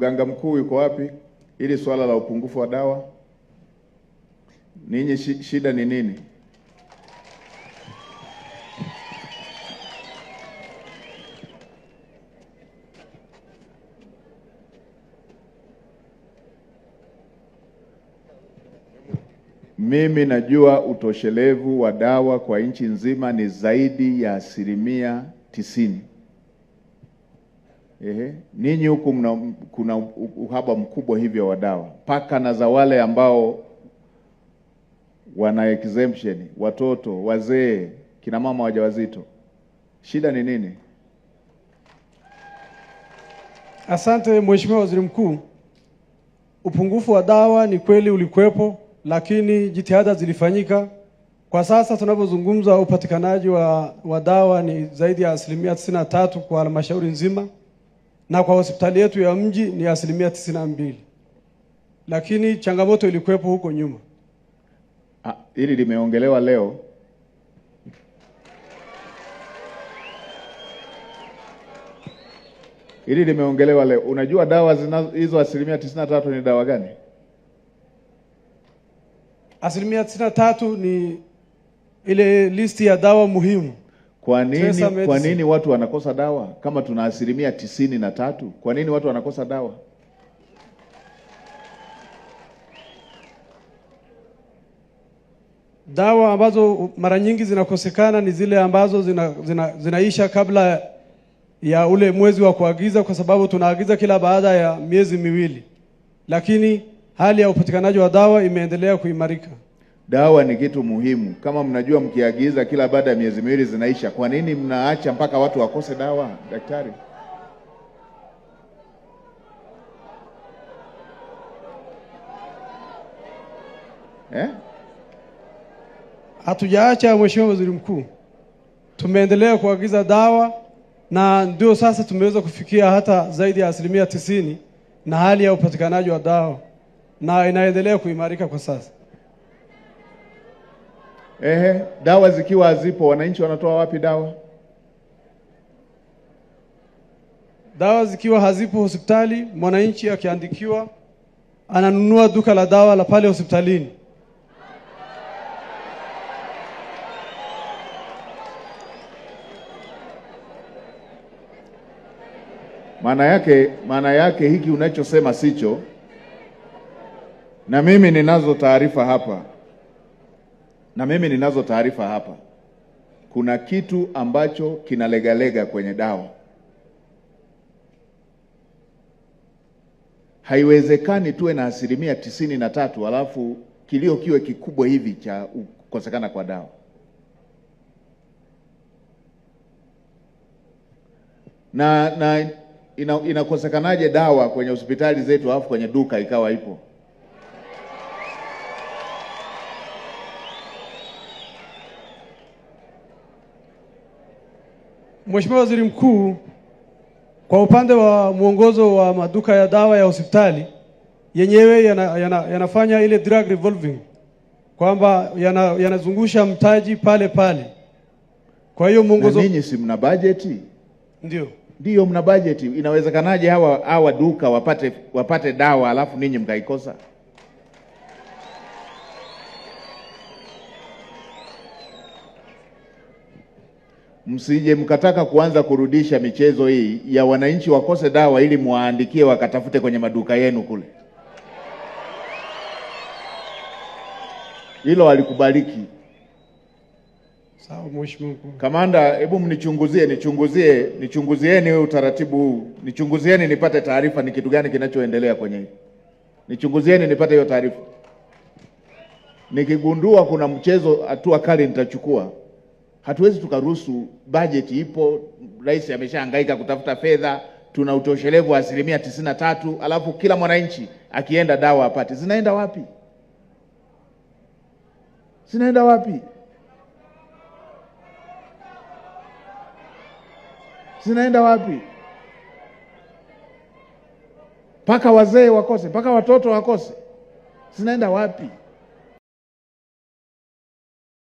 Mganga mkuu yuko wapi? Ili swala la upungufu wa dawa, ninyi shida ni nini? Mimi najua utoshelevu wa dawa kwa nchi nzima ni zaidi ya 90%. Ninyi huku kuna uhaba mkubwa hivyo wa dawa, mpaka na za wale ambao wana exemption, watoto, wazee, kina mama wajawazito. Shida ni nini? Asante Mheshimiwa Waziri Mkuu. Upungufu wa dawa ni kweli ulikuwepo, lakini jitihada zilifanyika. Kwa sasa tunapozungumza upatikanaji wa dawa ni zaidi ya 93% kwa halmashauri nzima, na kwa hospitali yetu ya mji ni 92%. Lakini changamoto ilikuwepo huko nyuma. Hili limeongelewa leo. Hili limeongelewa leo. Unajua dawa hizo 93% ni dawa gani? 93% ni ile listi ya dawa muhimu. Kwa nini watu wanakosa dawa kama tuna 93%? Kwa nini watu wanakosa dawa? Dawa ambazo mara nyingi zinakosekana ni zile ambazo zinaisha kabla ya ule mwezi wa kuagiza, kwa sababu tunaagiza kila baada ya miezi miwili. Lakini hali ya upatikanaji wa dawa imeendelea kuimarika. Dawa ni kitu muhimu. Kama mnajua mkiagiza kila baada ya miezi miwili zinaisha, kwa nini mnaacha mpaka watu wakose dawa, daktari? Hatujaacha Mheshimiwa Waziri Mkuu. Tumeendelea kuagiza dawa, na ndio sasa tumeweza kufikia hata zaidi ya 90% na hali ya upatikanaji wa dawa, na inaendelea kuimarika kwa sasa. Dawa zikiwa hazipo, wananchi wanatoa wapi dawa? Dawa zikiwa hazipo hospitali, mwananchi akiandikiwa ananunua duka la dawa la pale hospitalini. Maana yake hiki unachosema sicho, na mimi ninazo taarifa hapa. Kuna kitu ambacho kinalegalega kwenye dawa. Haiwezekani tuwe na 93% alafu kilio kiwe kikubwa hivi cha kukosekana kwa dawa. Na inakosekanaje dawa kwenye hospitali zetu alafu kwenye duka ikawa ipo? Mheshimiwa Waziri Mkuu, kwa upande wa mwongozo wa maduka ya dawa ya hospitali yenyewe yanafanya ile drug revolving, kwamba yanazungusha mtaji pale pale. Kwa hiyo mwongozo. Na ninyi si mna bajeti? Ndio mna bajeti. Inawezekanaje hawa duka wapate dawa alafu ninyi mkaikosa? Msije mkataka kuanza kurudisha michezo hii ya wananchi wakose dawa ili muwaandikie wakatafute kwenye maduka yenu kule. Hilo halikubaliki. Sawa Mheshimiwa Mkuu. Kamanda, hebu nichunguzieni utaratibu huu. Nichunguzieni nipate taarifa ni kitu gani kinachoendelea kwenye hii. Nichunguzieni nipate hiyo taarifa. Nikigundua kuna mchezo, hatua kali nitachukua. Hatuwezi tukaruhusu. Budget ipo, rais ameshahangaika kutafuta fedha, tuna utoshelevu wa 93%, alafu kila mwananchi akienda dawa apate. Zinaenda wapi? Paka wazee wakose, paka watoto wakose. Zinaenda wapi?